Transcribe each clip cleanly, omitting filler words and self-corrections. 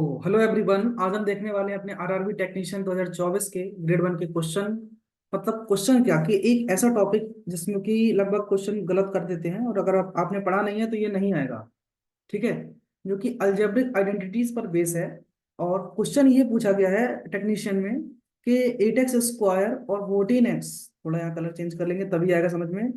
Hello everyone, आज हम देखने वाले हैं अपने आरआरबी टेक्नीशियन 2024 के ग्रेड वन के क्वेश्चन। मतलब क्वेश्चन क्या कि एक ऐसा टॉपिक जिसमें कि लगभग क्वेश्चन गलत कर देते हैं, और अगर आपने पढ़ा नहीं है तो ये नहीं आएगा। ठीक है। जो कि अलजेब्रिक आइडेंटिटीज पर बेस है। और क्वेश्चन ये पूछा गया है टेक्नीशियन में कि 8x² और 14x, थोड़ा यहाँ कलर चेंज कर लेंगे तभी आएगा समझ में।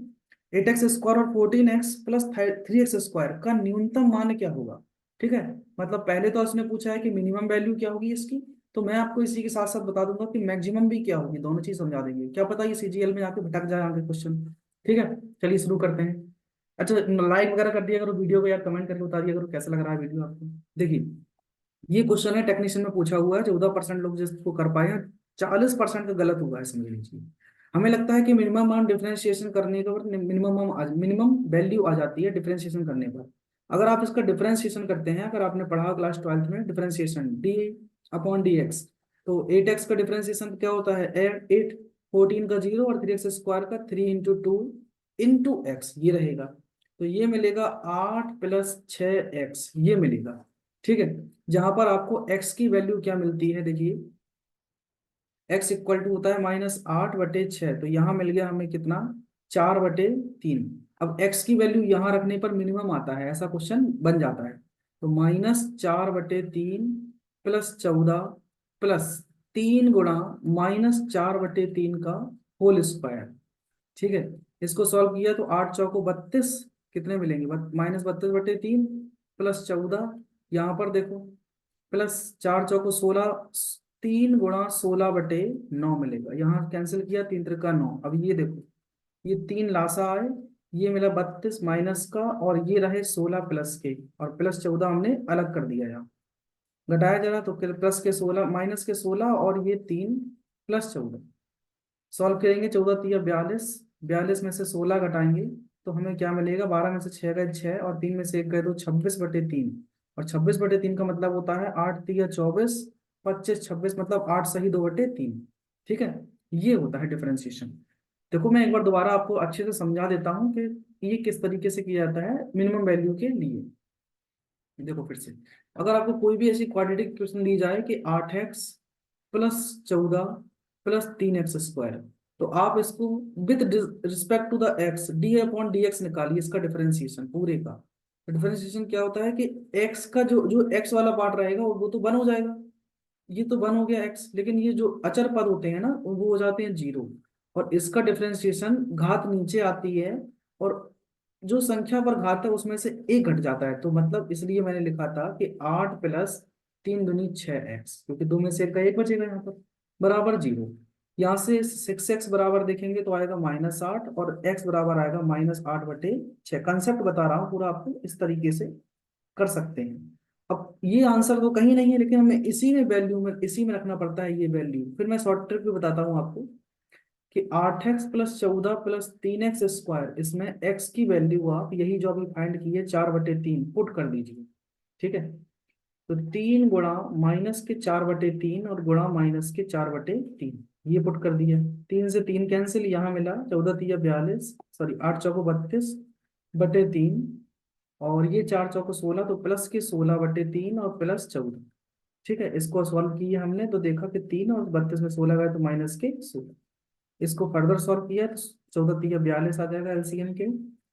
8x² और 14x प्लस 3x² का न्यूनतम मान क्या होगा। ठीक है। मतलब पहले तो उसने पूछा है कि मिनिमम वैल्यू क्या होगी इसकी। तो मैं आपको इसी के साथ साथ बता दूंगा कि मैक्सिमम भी क्या होगी, दोनों चीज समझा देंगे। क्या पता ये सीजीएल में आके भटक जाए आगे क्वेश्चन। ठीक है। चलिए शुरू करते हैं। अच्छा, लाइक वगैरह कर दिया करो वीडियो को यार, कमेंट करके बता दिया करो कैसा लग रहा है वीडियो आपको। देखिए, ये क्वेश्चन है टेक्नीशियन में पूछा हुआ है, 14% लोग जिसको कर पाए हैं, 40% का गलत हुआ है, समझ लीजिए। हमें लगता है कि मिनिमम मान डिफरेंशिएशन करने पर मिनिमम वैल्यू आ जाती है डिफरेंशिएशन करने पर। अगर आप इसका डिफरेंशिएशन करते हैं, अगर आपने पढ़ा क्लास 12th में डिफरेंशिएशन d/dx, तो 8x का डिफरेंशिएशन क्या होता है, 8, 14 का 0 और 3x² का 3 × 2 × x, ये रहेगा। तो ये मिलेगा 8 + 6x, ये मिलेगा। ठीक है। जहां पर आपको x की वैल्यू क्या मिलती है, देखिए x होता है -8/6, तो यहाँ मिल गया हमें कितना, 4/3। अब x की वैल्यू यहाँ रखने पर मिनिमम आता है, ऐसा क्वेश्चन बन जाता है। तो -4/3 प्लस 14 प्लस 3 गुणा -4/3 का होल स्क्वायर। ठीक है। इसको सॉल्व किया तो 8 चौको 32, कितने मिलेंगे, -32/3 प्लस 14, यहाँ पर देखो प्लस 4 चौको 16, 3 × 16/9 मिलेगा। यहाँ कैंसिल किया, 3 × 3 = 9। अब ये देखो, ये 3 लासा आए, ये मिला 32 माइनस का, और ये रहे 16 प्लस के, और प्लस 14 हमने अलग कर दिया यहाँ। घटाया जरा तो प्लस के 16 माइनस के 16 और ये 3 प्लस 14। सॉल्व करेंगे, 14×3 = 42, 42 में से 16 घटाएंगे तो हमें क्या मिलेगा, 12 में से 6 गए 6 और 3 में से 1 गए तो 26/3। और 26/3 का मतलब होता है 8×3 = 24, 25, 26 मतलब 8 सही 2/3। ठीक है। ये होता है डिफरेंशिएशन। देखो मैं एक बार दोबारा आपको अच्छे से समझा देता हूँ कि ये किस तरीके से किया जाता है मिनिमम वैल्यू के लिए। देखो फिर से, अगर आपको कोई भी ऐसी क्वाड्रेटिक क्वेश्चन दी जाए कि 8x + 14 प्लस 3x², तो आप इसको with respect to the x d/dx निकालिए, इसका डिफरेंशिएशन पूरे का। डिफरेंशिएशन क्या होता है कि x का जो जो x वाला पार्ट रहेगा वो तो 1 हो जाएगा। ये तो 1 हो गया x, लेकिन ये जो अचर पद होते हैं ना वो हो जाते हैं 0। और इसका डिफरेंशिएशन घात नीचे आती है, और जो संख्या पर घात है उसमें से एक घट जाता है। तो मतलब इसलिए मैंने लिखा था कि 8 + 3 × 6x, क्योंकि 2 में से एक का एक बचेगा यहाँ पर, बराबर 0। यहाँ से 6x बराबर देखेंगे तो आएगा -8, और x बराबर आएगा -8/6। कंसेप्ट बता रहा हूँ पूरा आपको, इस तरीके से कर सकते हैं। अब ये आंसर तो कहीं नहीं है, लेकिन हमें इसी में वैल्यू में इसी में रखना पड़ता है ये वैल्यू। फिर मैं शॉर्ट ट्रिक भी बताता हूँ आपको कि 8x + 14 प्लस 3x², इसमें x की वैल्यू आप यही जो अभी फाइंड की है 4/3 पुट कर दीजिए। ठीक है। तो 3 गुणा -4/3 और गुणा -4/3, ये पुट कर दिया। 3 से 3 कैंसिल, यहाँ मिला 14×3 = 42, सॉरी 8 × 4 = 32/3, और ये 4 × 4 = 16, तो प्लस के 16/3 और प्लस 14। ठीक है। इसको सॉल्व किया हमने तो देखा कि 3 और 32 में 16 गए तो माइनस के 16। इसको फर्दर सॉल्व किया तो 14×3 = 42 आ जाएगा एलसीएम के।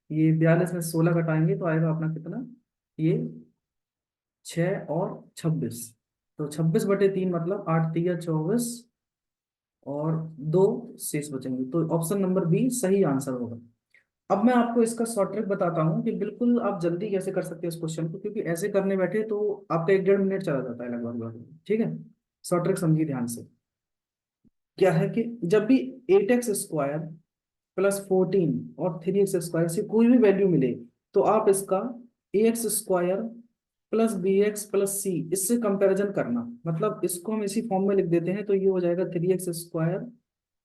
ये 42 में 16 घटाएंगे तो आएगा अपना कितना, ये 6 और 26। तो 26/3 मतलब 8×3 = 24, और 2 शेष बचेंगे, तो ऑप्शन नंबर बी सही आंसर होगा। अब मैं आपको इसका शॉर्ट ट्रिक बताता हूँ कि बिल्कुल आप जल्दी कैसे कर सकते हैं इस क्वेश्चन को, क्योंकि ऐसे करने बैठे तो आपका 1-1.5 मिनट चला जाता है लगभग। ठीक है। शॉर्ट ट्रिक समझिए ध्यान से। क्या है कि जब भी 8x² प्लस 14 और 3x² से कोई भी वैल्यू मिले, तो आप इसका ax² प्लस bx+c इससे कंपैरिजन करना। मतलब इसको हम इसी फॉर्म में लिख देते हैं, तो ये हो जाएगा 3x²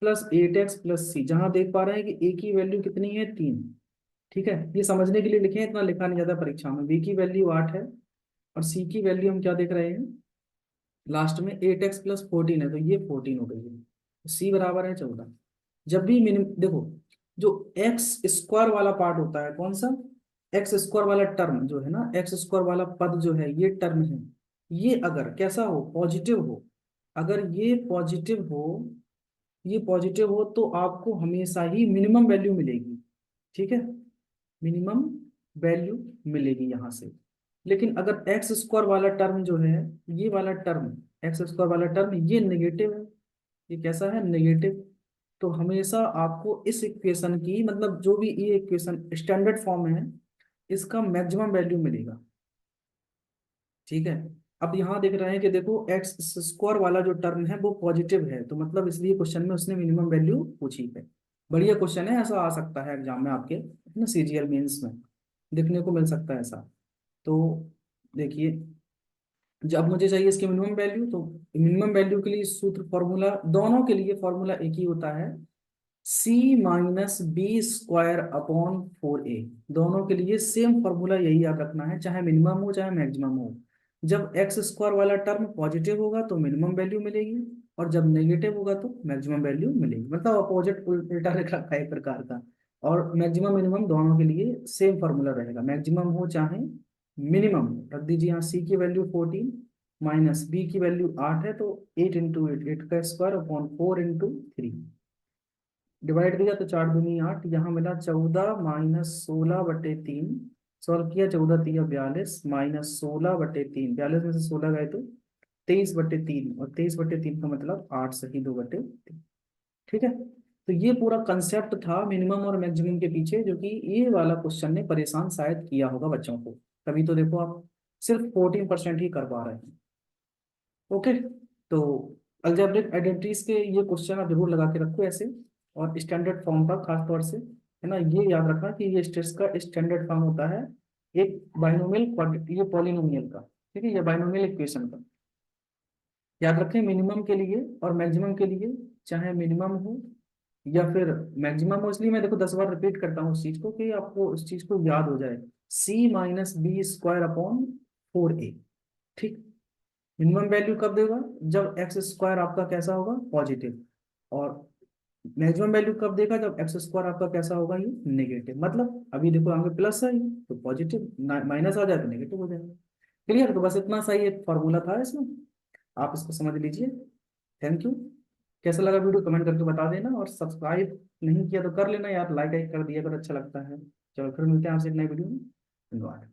प्लस 8x+c, जहां देख पा रहे हैं कि a की वैल्यू कितनी है, 3। ठीक है। ये समझने के लिए लिखे हैं, इतना लिखा नहीं जाता परीक्षा में। b की वैल्यू 8 है, और c की वैल्यू हम क्या देख रहे हैं, लास्ट में 8x + 14 है, तो ये 14 हो गई है। c बराबर है 14। जब भी मिनिमम देखो, जो x² वाला पार्ट होता है, कौन सा, x² वाला टर्म जो है ना, x² वाला पद जो है, ये टर्म है, ये अगर कैसा हो, पॉजिटिव हो, अगर ये पॉजिटिव हो तो आपको हमेशा ही मिनिमम वैल्यू मिलेगी। ठीक है, मिनिमम वैल्यू मिलेगी यहाँ से। लेकिन अगर एक्स स्क्वायर वाला टर्म जो है, ये वाला टर्म, एक्स स्क्वायर वाला टर्म ये नेगेटिव है, ये कैसा है, नेगेटिव। तो हमेशा आपको इस इक्वेशन की, मतलब जो भी ये इक्वेशन स्टैंडर्ड फॉर्म है, इसका मैक्सिमम वैल्यू मिलेगा। ठीक है, अब यहाँ देख रहे हैं कि देखो एक्स स्क्वायर वाला जो टर्म है वो पॉजिटिव है, तो मतलब इसलिए क्वेश्चन में उसने मिनिमम वैल्यू पूछी है। बढ़िया क्वेश्चन है, ऐसा आ सकता है एग्जाम में आपके ना, सीजीएल मेंस में देखने को मिल सकता है ऐसा। तो देखिए, जब मुझे चाहिए इसकी मिनिमम वैल्यू, तो मिनिमम वैल्यू के लिए सूत्र फॉर्मूला, दोनों के लिए फॉर्मूला एक ही होता है, C - B² अपॉन 4A। दोनों के लिए सेम फॉर्मूला यही याद रखना है, चाहे मिनिमम हो चाहे मैक्सिमम हो। जब एक्स स्क्वायर वाला टर्म पॉजिटिव होगा तो मिनिमम वैल्यू मिलेगी, और जब नेगेटिव होगा तो मैक्सिमम वैल्यू मिलेगी, मतलब अपोजिट उल्टा रख रखा है एक प्रकार का। और मैक्सिमम मिनिमम दोनों के लिए सेम फॉर्मूला रहेगा, मैक्सिमम हो चाहे मिनिमम। रख दीजिए यहाँ सी की वैल्यू 14 माइनस बी की वैल्यू 8 है, तो 8 × 8, 8 का स्क्वायर अपॉन 4 × 3, डिवाइड दिया तो 4 दूनी 8, यहाँ मिला 14 - 16/3। सॉल्व किया, 14 × 3 = 42, -16/3, 42 में से 16 गए तो 23/3, और 23/3 का मतलब 8 सही 2/3। ठीक है, तो ये पूरा कंसेप्ट था मिनिमम और मैक्सिमम के पीछे, जो कि ये वाला क्वेश्चन ने परेशान शायद किया होगा बच्चों को। तभी तो देखो आप सिर्फ 14% ही कर पा रहे हैं। ओके, तो अलजेब्रिक आइडेंटिटीज के ये क्वेश्चन आप जरूर लगा के रखो ऐसे, और स्टैंडर्ड फॉर्म का खास तौर से, है ना, ये याद रखना कि ये स्टेट्स का स्टैंडर्ड फॉर्म होता है एक बाइनोमियल, ये पॉलिनोमियल का। ठीक है, ये बाइनोमियल इक्वेशन का याद रखें, मिनिमम के लिए और मैक्सिमम के लिए, चाहे मिनिमम हो या फिर मैक्सिमम हो, इसलिए मैं देखो 10 बार रिपीट करता हूँ उस चीज को कि आपको उस चीज को याद हो जाए। C - B² upon 4A। ठीक, मिनिमम वैल्यू कब देगा, जब एक्स स्क्वायर आपका कैसा होगा, पॉजिटिव। और मैक्सिमम वैल्यू कब देगा, जब एक्स स्क्वायर आपका कैसा होगा, ये नेगेटिव। मतलब अभी देखो आगे प्लस है ये, तो पॉजिटिव, माइनस आ जाए तो नेगेटिव हो जाएगा। क्लियर, तो बस इतना सा ही एक फॉर्मूला था इसमें, आप इसको समझ लीजिए। Thank you. कैसा लगा वीडियो कमेंट करके बता देना, और सब्सक्राइब नहीं किया तो कर लेना यार, लाइक कर दिया अगर अच्छा लगता है। चलो फिर मिलते हैं आपसे एक नई वीडियो में। धन्यवाद।